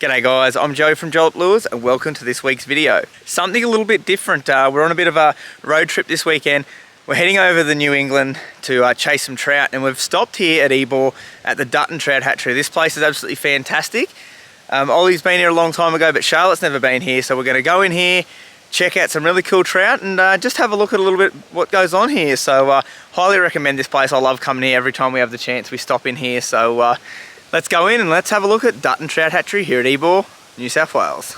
G'day guys, I'm Joe from Jollop Lures and welcome to this week's video. Something a little bit different. We're on a bit of a road trip this weekend. We're heading over to New England to chase some trout, and we've stopped here at Ebor at the Dutton trout hatchery. This place is absolutely fantastic. Ollie's been here a long time ago, but Charlotte's never been here, so we're going to go in here, check out some really cool trout, and just have a look at a little bit what goes on here. So highly recommend this place. I love coming here every time we have the chance. We stop in here, so let's go in and let's have a look at Dutton trout hatchery here at Ebor, New South Wales.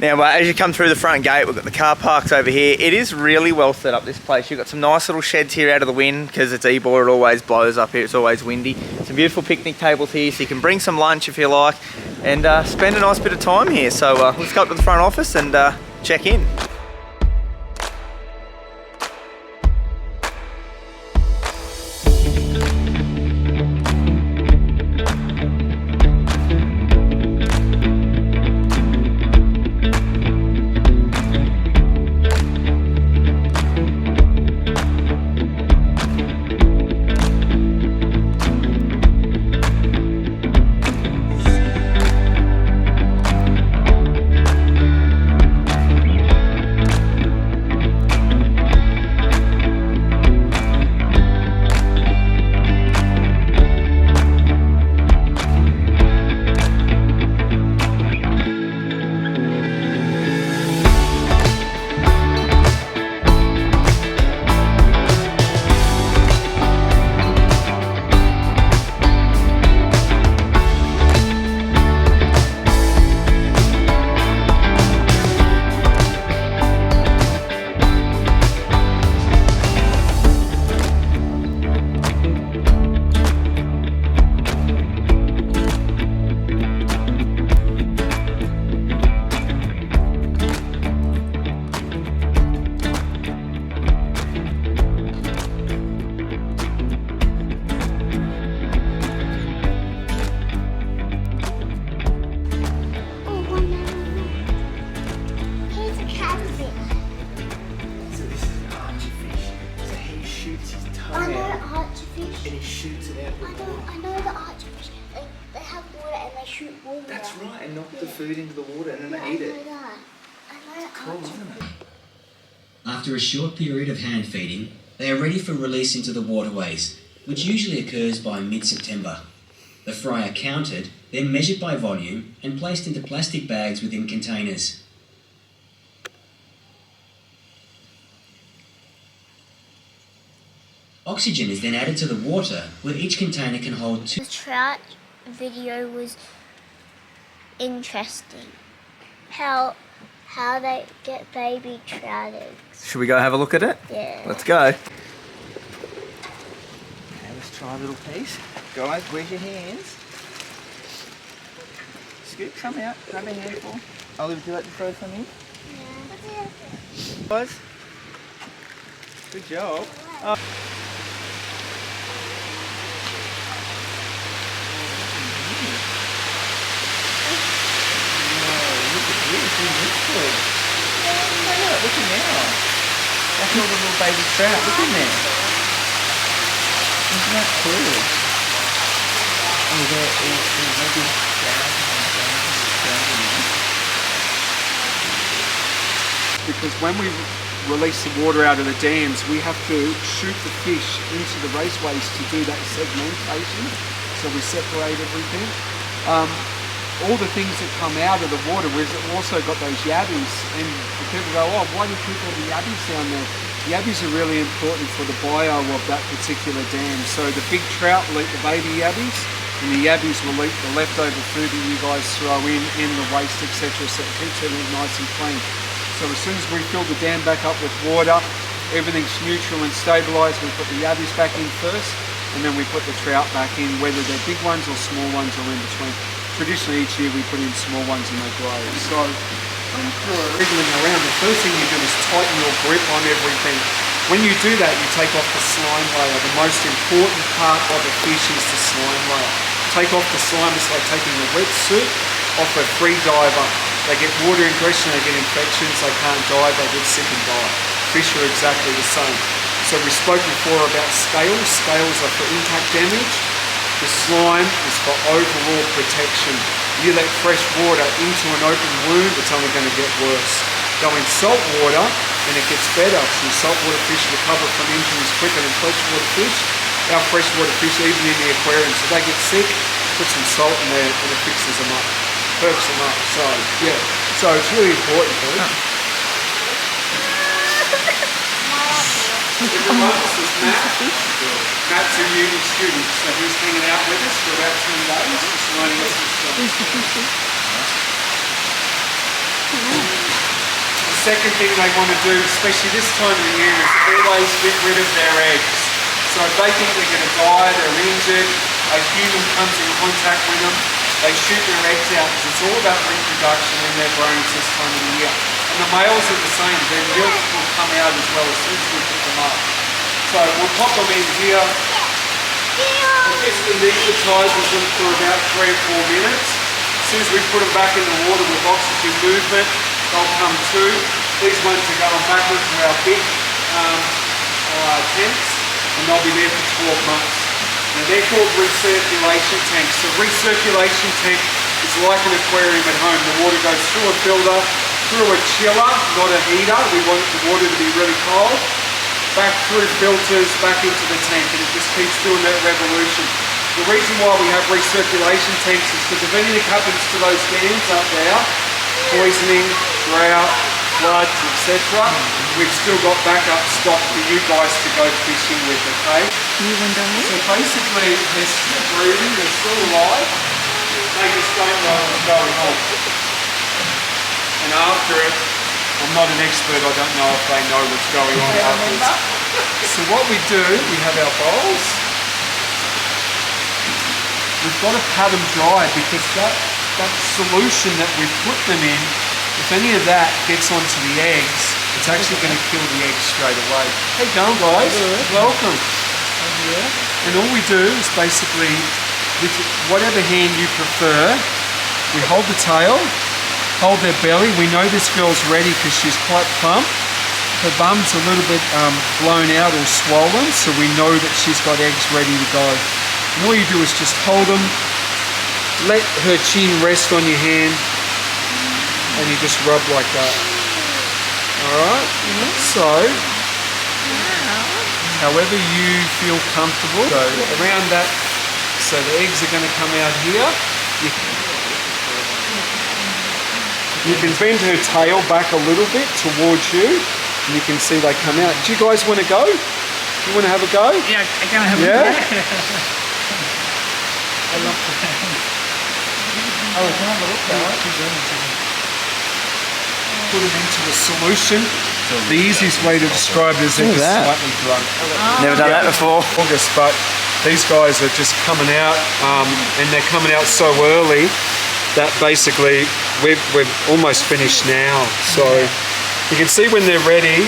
Now, as you come through the front gate, we've got the car parks over here. It is really well set up, this place. You've got some nice little sheds here out of the wind because it's Ebor, it always blows up here, it's always windy. Some beautiful picnic tables here, so you can bring some lunch if you like and spend a nice bit of time here. So let's go up to the front office and check in. And he shoots it out the water. I know the archerfish. They have water and they shoot water. That's right, and knock the food into the water and then they eat it. I know that. Cool, isn't it? After a short period of hand feeding, they are ready for release into the waterways, which usually occurs by mid-September. The fry are counted, then measured by volume and placed into plastic bags within containers. Oxygen is then added to the water, where each container can hold two. The trout video was interesting. How they get baby trout eggs. Should we go have a look at it? Yeah. Let's go. Okay, let's try a little piece. Guys, where's your hands? Scoop some out, grab a handful. Ollie, would you like to throw some in? Yeah. Guys, good job. Oh. Look at now. That's all the little baby trout. Look in there. Isn't that cool? Oh, there is maybe because when we release the water out of the dams, we have to shoot the fish into the raceways to do that segmentation. So we separate everything. All the things that come out of the water, we've also got those yabbies, and people go, oh, why do you keep all the yabbies down there? The yabbies are really important for the bio of that particular dam. So the big trout will eat the baby yabbies, and the yabbies will eat the leftover food that you guys throw in the waste, etc. So it keeps everything nice and clean. So as soon as we fill the dam back up with water, everything's neutral and stabilised, we put the yabbies back in first, and then we put the trout back in, whether they're big ones or small ones or in between. Traditionally each year we put in small ones and they grow. So after wriggling around, the first thing you do is tighten your grip on everything. When you do that, you take off the slime layer. The most important part of a fish is the slime layer. Take off the slime, it's like taking a wetsuit off a free diver. They get water ingestion, they get infections, they can't dive, they get sick and die. Fish are exactly the same. So we spoke before about scales. Scales are for impact damage. The slime is for overall protection. you let fresh water into an open wound, it's only going to get worse. Go in salt water and it gets better. So saltwater fish recover from injuries quicker than freshwater fish. Our freshwater fish, even in the aquariums, if they get sick, put some salt in there and it fixes them up, perks them up. So yeah, so it's really important for them. Everyone, this is Matt. Matt's a uni student, so he's hanging out with us for about 10 days, just learning us some stuff. The second thing they want to do, especially this time of the year, is always get rid of their eggs. So if they think they're going to die, they're injured, a human comes in contact with them, they shoot their eggs out because it's all about reproduction in their brains this time of the year. And the males are the same, their milk will come out as well as soon as we put them up. So we'll pop them in here. We'll just anaesthetize them for about 3 or 4 minutes. As soon as we put them back in the water with oxygen movement, they'll come to. These ones are going back into our big tents, and they'll be there for 12 months. Now they're called recirculation tanks. So recirculation tank is like an aquarium at home. The water goes through a filter, through a chiller, not a heater. We want the water to be really cold. Back through filters, back into the tank, and it just keeps doing that revolution. The reason why we have recirculation tanks is because if anything happens to those dams up there, poisoning, drought, floods, etc., we've still got backup stock for you guys to go fishing with, okay? So basically, they're still breathing, they're still alive, they just don't know what's going on. And after it, I'm not an expert, I don't know if they know what's going on afterwards. So what we do, we have our bowls. We've got to pat them dry because that solution that we put them in, if any of that gets onto the eggs, it's actually going to kill the eggs straight away. Hey, going guys, welcome. And all we do is basically, with whatever hand you prefer, we hold the tail, hold their belly. We know this girl's ready because she's quite plump. Her bum's a little bit blown out or swollen, so we know that she's got eggs ready to go. And all you do is just hold them, let her chin rest on your hand, and you just rub like that. Alright? So, however you feel comfortable, so around that, so the eggs are going to come out here. You can bend her tail back a little bit towards you, and you can see they come out. Do you guys want to go? You want to have a go? Yeah, I can have a Yeah? I love that. Oh, we can have a look though. Put them into a solution. The easiest way to describe it is they're just slightly drunk. Never done that before. August, but these guys are just coming out, and they're coming out so early that basically we've almost finished now. So you can see when they're ready,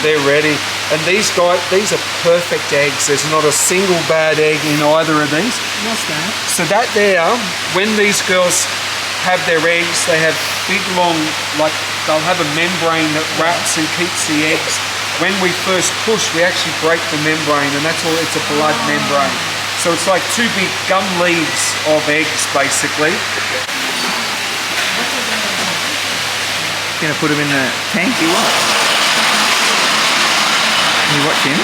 they're ready. And these guys, these are perfect eggs. There's not a single bad egg in either of these. What's that? So that there, when these girls have their eggs, they have big long, like they'll have a membrane that wraps and keeps the eggs. When we first push, we actually break the membrane, and that's all, it's a blood membrane. So it's like 2 big gum leaves of eggs, basically. Gonna put them in the tank, you what? You watching?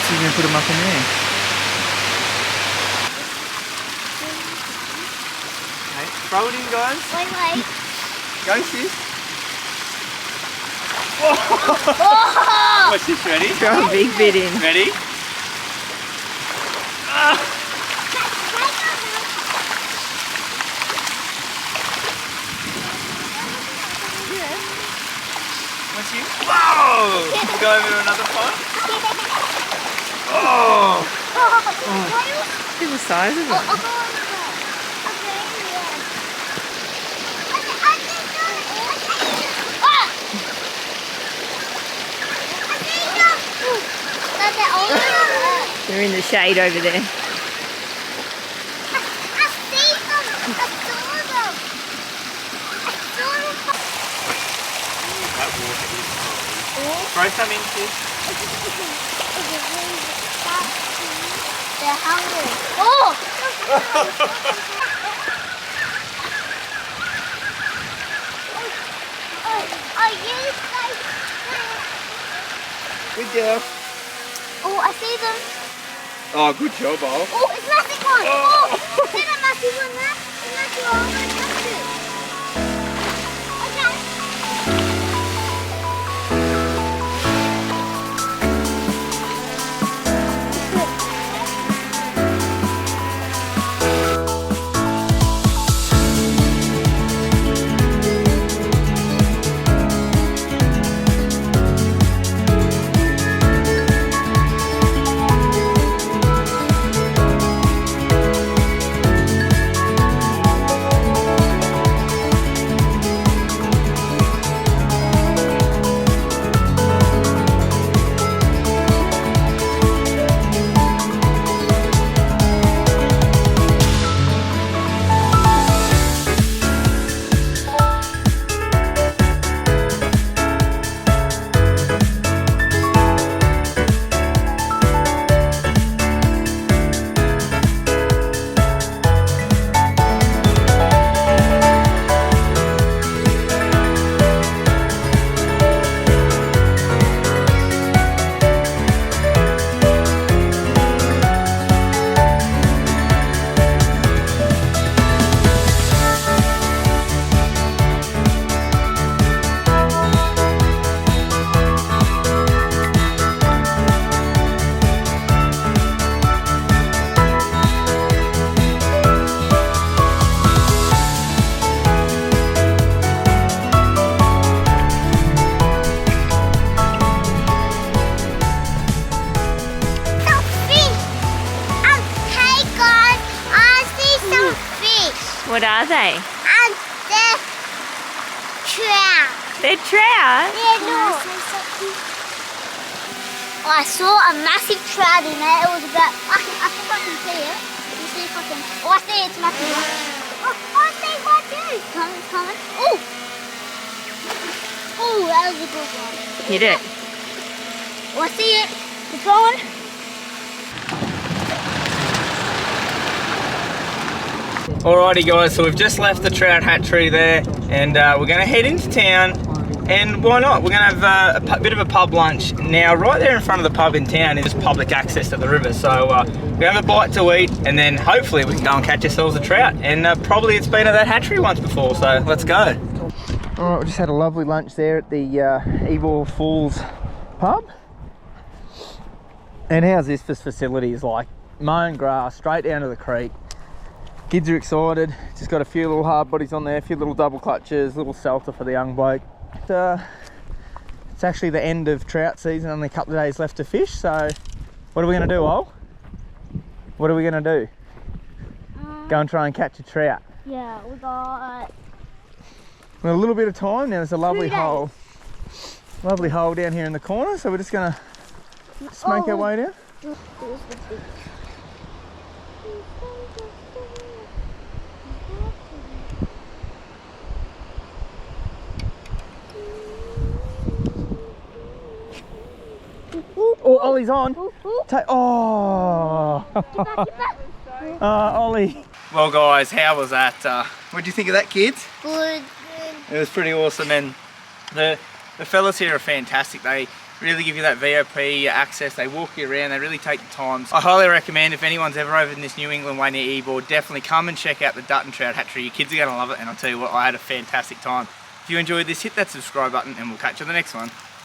So you're gonna put them up in there. Okay, throw it in, guys. Wait. Go, sis. Oh! What's this, ready? Throw a big bit in. Ready? What's you? Whoa! Go over to another pond. Oh! Look at the size of it. They're in the shade over there. Throw some in, sis. They're hungry. Oh! Good job. Oh, I see them. Oh, good job, Al. Oh, it's a massive one. Oh, see that massive one there? It's a massive one. I'm going to catch it. Okay. What are they? And they're trout. They're trout? Yeah, look. Oh, I saw a massive trout in there. It was about, I think I can see it. Let me see if I can. Oh, I see it. It's massive. Oh, I see one too. It's coming, it's coming. Oh! Oh, that was a good one. Hit it. Oh, I see it. It's going. Alrighty guys, so we've just left the trout hatchery there and we're going to head into town, and why not? We're going to have a bit of a pub lunch. Now right there in front of the pub in town is public access to the river, so we have a bite to eat and then hopefully we can go and catch ourselves a trout, and probably it's been at that hatchery once before, so let's go. Alright, we just had a lovely lunch there at the Ebor Falls pub. And how's this for facilities? Like mowing grass straight down to the creek. Kids are excited, just got a few little hard bodies on there, a few little double clutches, little salter for the young bloke. It's actually the end of trout season, only a couple of days left to fish, so what are we going to do, Ol? What are we going to do? Go and try and catch a trout. Yeah, we got... We've got a little bit of time now. There's a lovely hole down here in the corner, so we're just going to snake our way down. Oh, Ollie's on. Oh. Ollie. Well, guys, how was that? What do you think of that, kids? Good. It was pretty awesome, and the fellas here are fantastic. They really give you that VIP access. They walk you around. They really take the time. I highly recommend, if anyone's ever over in this New England way near Ebor, definitely come and check out the Dutton Trout Hatchery. Your kids are going to love it, and I'll tell you what, I had a fantastic time. If you enjoyed this, hit that subscribe button, and we'll catch you on the next one.